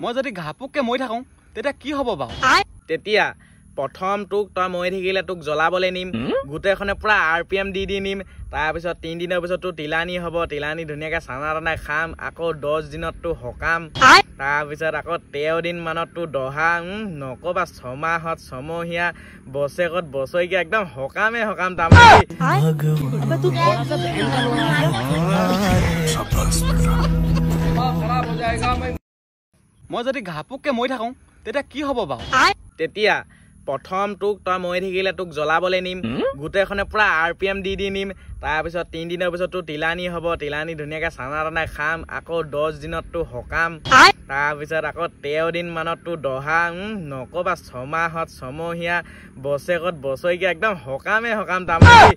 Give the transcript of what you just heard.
মই যদি ঘাপুককে মৰি থাকোঁ তেতিয়া কি হ'ব বাৰু? তেতিয়া প্ৰথম তোক তই মৰি থাকিলে তোক জ্বলাবলৈ নিম, গোটেইখনে পুৰা RPM দি নিম। তাৰপিছত 3 দিনৰ পিছত তোৰ তিলানী হ'ব, তিলানী ধুনীয়াকৈ চানা তানা খাম। আকৌ 10 দিনত তোৰ সকাম, তাৰপিছত আকৌ 13 দিন মানত তোৰ দহা, নকবা 6 মাহত ছমহীয়া, বছৰেকত বছৰেকীয়া, একদম সকামে সকাম তাৰমানে। মই যদি ঘাপুককে মৰি থাকোঁ তেতিয়া কি হ'ব বাৰু? তেতিয়া প্ৰথম তোক তই মৰি থাকিলে তোক জ্বলাবলৈ নিম, গোটেইখনে পুৰা RPM দি নিম। তাৰপিছত 3 দিনৰ পিছত তোৰ তিলানী হ'ব, তিলানী ধুনীয়াকৈ চানা তানা খাম। আকৌ 10 দিনত তোৰ সকাম, তাৰপিছত আকৌ 13 দিন মানত তোৰ দহা, নকবা 6 মাহত ছমহীয়া, বছৰেকত বছৰেকীয়া, একদম সকামে সকাম তাৰমানে।